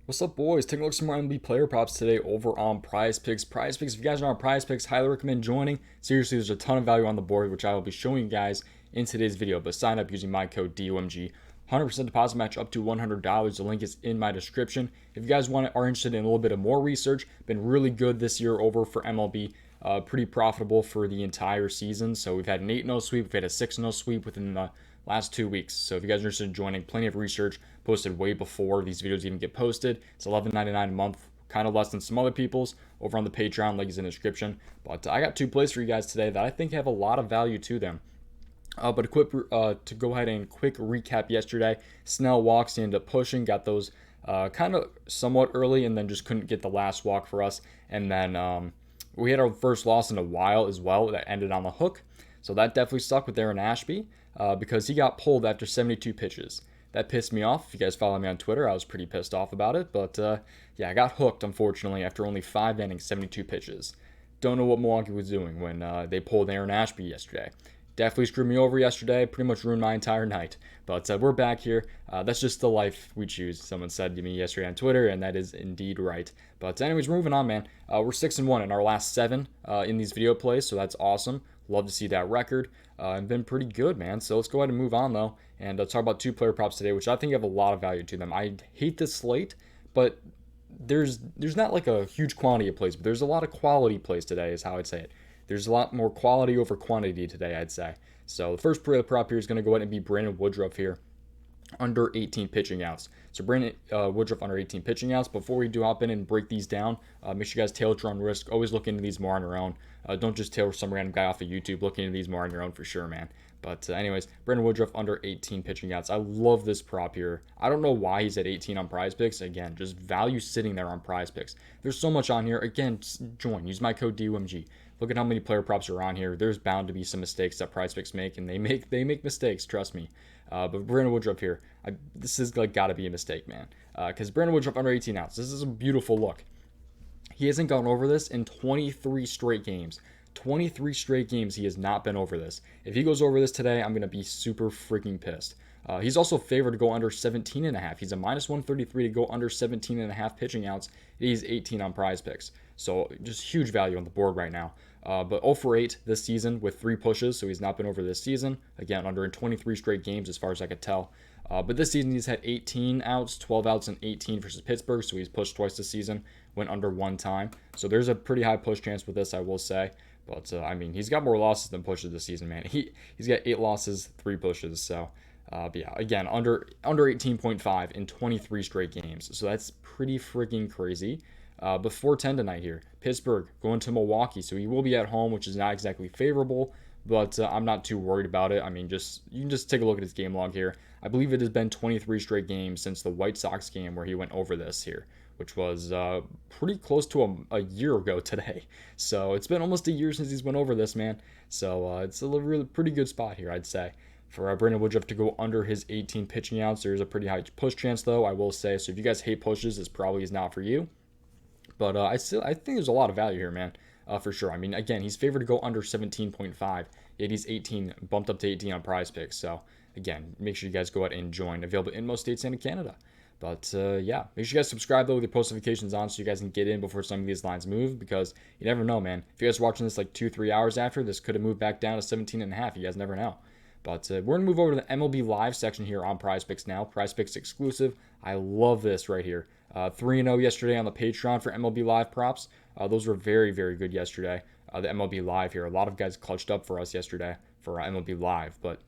What's up, boys? Taking a look at some more MLB player props today over on Prize Picks. Prize Picks, if you guys are on Prize Picks, highly recommend joining. Seriously, there's a ton of value on the board, which I will be showing you guys in today's video. But sign up using my code DOMG. 100% deposit match up to $100. The link is in my description. If you guys are interested in a little bit of more research, been really good this year over for MLB. Pretty profitable for the entire season. So we've had an 8-0 sweep, we've had a 6-0 sweep within the last 2 weeks. So if you guys are interested in joining, plenty of research posted way before these videos even get posted. It's $11.99 a month, kind of less than some other people's over on the Patreon. Link is in the description. But I got two plays for you guys today that I think have a lot of value to them. But a quick to go ahead and quick recap yesterday. Snell walks, he ended up pushing, got those kind of somewhat early, and then just couldn't get the last walk for us. And then we had our first loss in a while as well that ended on the hook. So that definitely stuck with Aaron Ashby because he got pulled after 72 pitches. That pissed me off. If you guys follow me on Twitter, I was pretty pissed off about it. But yeah, I got hooked, unfortunately, after only 5 innings, 72 pitches. Don't know what Milwaukee was doing when they pulled Aaron Ashby yesterday. Definitely screwed me over yesterday. Pretty much ruined my entire night. But we're back here. That's just the life we choose. Someone said to me yesterday on Twitter, and that is indeed right. But anyways, moving on, man. We're 6-1 in our last 7 in these video plays, so that's awesome. Love to see that record. And been pretty good, man. So let's go ahead and move on, though, and talk about 2 player props today, which I think have a lot of value to them. I hate this slate, but there's not like a huge quantity of plays, but there's a lot of quality plays today, is how I'd say it. There's a lot more quality over quantity today, I'd say. So the first player prop here is going to go ahead and be Brandon Woodruff here, under 18 pitching outs. So Brandon Woodruff under 18 pitching outs. Before we do hop in and break these down, make sure you guys tailor your own risk. Always look into these more on your own. Don't just tailor some random guy off of YouTube. Look into these more on your own for sure, man. But anyways, Brandon Woodruff under 18 pitching outs. I love this prop here. I don't know why he's at 18 on Prize Picks. Again, just value sitting there on Prize Picks. There's so much on here. Again, join. Use my code DOMG. Look at how many player props are on here. There's bound to be some mistakes that Prize Picks make, and they make mistakes. Trust me. But Brandon Woodruff here, this is like got to be a mistake, man. Because Brandon Woodruff under 18 outs. This is a beautiful look. He hasn't gone over this in 23 straight games. 23 straight games he has not been over this. If he goes over this today, I'm going to be super freaking pissed. He's also favored to go under 17.5. He's a minus 133 to go under 17.5 pitching outs. He's 18 on Prize Picks. So just huge value on the board right now. But 0 for 8 this season with 3 pushes, so he's not been over this season. Again, under in 23 straight games as far as I could tell. But this season he's had 18 outs, 12 outs, and 18 versus Pittsburgh, so he's pushed twice this season, went under 1 time. So there's a pretty high push chance with this, I will say. But, I mean, he's got more losses than pushes this season, man. He's got 8 losses, 3 pushes, so... but yeah, again, under 18.5 in 23 straight games. So that's pretty freaking crazy. But 4-10 tonight here. Pittsburgh going to Milwaukee. So he will be at home, which is not exactly favorable. But I'm not too worried about it. I mean, you can just take a look at his game log here. I believe it has been 23 straight games since the White Sox game where he went over this here, which was pretty close to a year ago today. So it's been almost a year since he's went over this, man. So it's a really pretty good spot here, I'd say. For Brandon Woodruff to go under his 18 pitching outs, there's a pretty high push chance, though, I will say. So if you guys hate pushes, this probably is not for you. But I think there's a lot of value here, man, for sure. I mean, again, he's favored to go under 17.5. Yet he's 18, bumped up to 18 on Prize Picks. So again, make sure you guys go out and join. Available in most states and in Canada. But yeah, make sure you guys subscribe, though, with your post notifications on so you guys can get in before some of these lines move, because you never know, man. If you guys are watching this like 2-3 hours after, this could have moved back down to 17.5. You guys never know. But we're going to move over to the MLB Live section here on Prize Picks now. Prize Picks exclusive. I love this right here. 3-0 yesterday on the Patreon for MLB Live props. Those were very, very good yesterday. The MLB Live here. A lot of guys clutched up for us yesterday for MLB Live. But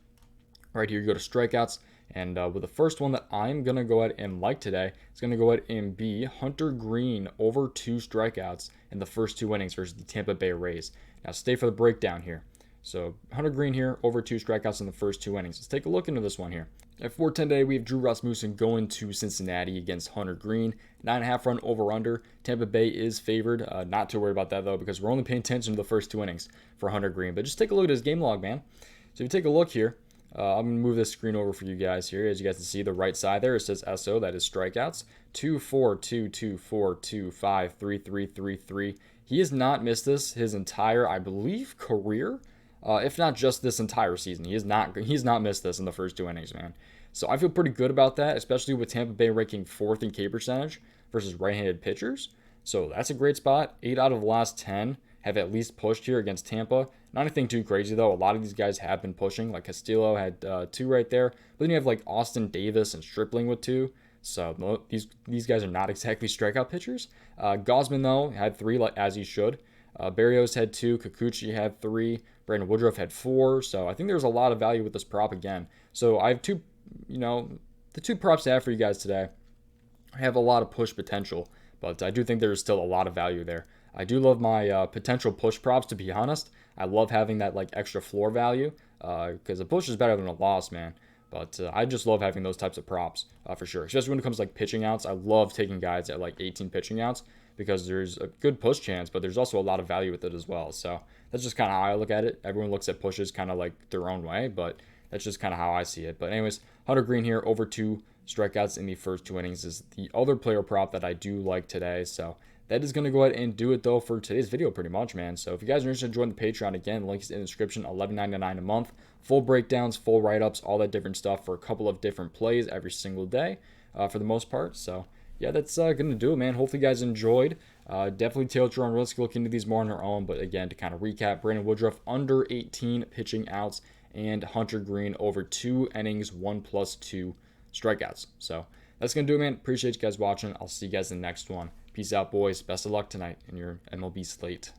right here you go to strikeouts. And with the first one that I'm going to go ahead and like today, it's going to go ahead and be Hunter Green over 2 strikeouts in the first 2 innings versus the Tampa Bay Rays. Now stay for the breakdown here. So Hunter Green here, over 2 strikeouts in the first 2 innings. Let's take a look into this one here. At 4:10 today, we have Drew Rasmussen going to Cincinnati against Hunter Green. 9.5 run over-under. Tampa Bay is favored. Not too worried about that, though, because we're only paying attention to the first 2 innings for Hunter Green. But just take a look at his game log, man. So if you take a look here, I'm going to move this screen over for you guys here. As you guys can see, the right side there, it says SO, that is strikeouts. 2-4, 2-2, 4-2, 5, 3-3, 3-3. He has not missed this his entire, I believe, career. If not just this entire season. He's not missed this in the first 2 innings, man. So I feel pretty good about that, especially with Tampa Bay ranking 4th in K percentage. versus right-handed pitchers. So that's a great spot. 8 out of the last 10 have at least pushed here against Tampa. Not anything too crazy, though. A lot of these guys have been pushing. Like Castillo had 2 right there. But then you have like Austin Davis and Stripling with 2. So these guys are not exactly strikeout pitchers. Gosman, though, had 3, like, as he should. Berrios had 2. Kikuchi had 3. Brandon Woodruff had 4. So I think there's a lot of value with this prop again. So I have the 2 props I have for you guys today have a lot of push potential, but I do think there's still a lot of value there. I do love my potential push props, to be honest. I love having that like extra floor value because a push is better than a loss, man. But I just love having those types of props for sure, especially when it comes to like pitching outs. I love taking guys at like 18 pitching outs because there's a good push chance, but there's also a lot of value with it as well. So that's just kind of how I look at it. Everyone looks at pushes kind of like their own way, but that's just kind of how I see it. But anyways, Hunter Green here, over 2 strikeouts in the first 2 innings is the other player prop that I do like today. So that is going to go ahead and do it, though, for today's video pretty much, man. So if you guys are interested in joining the Patreon, again, link is in the description, $11.99 a month. Full breakdowns, full write-ups, all that different stuff for a couple of different plays every single day for the most part. So yeah, that's going to do it, man. Hopefully you guys enjoyed. Definitely tilt your own risk, look into these more on your own. But again, to kind of recap, Brandon Woodruff under 18 pitching outs and Hunter Green over 2 innings, 1+2 strikeouts. So that's going to do it, man. Appreciate you guys watching. I'll see you guys in the next one. Peace out, boys. Best of luck tonight in your MLB slate.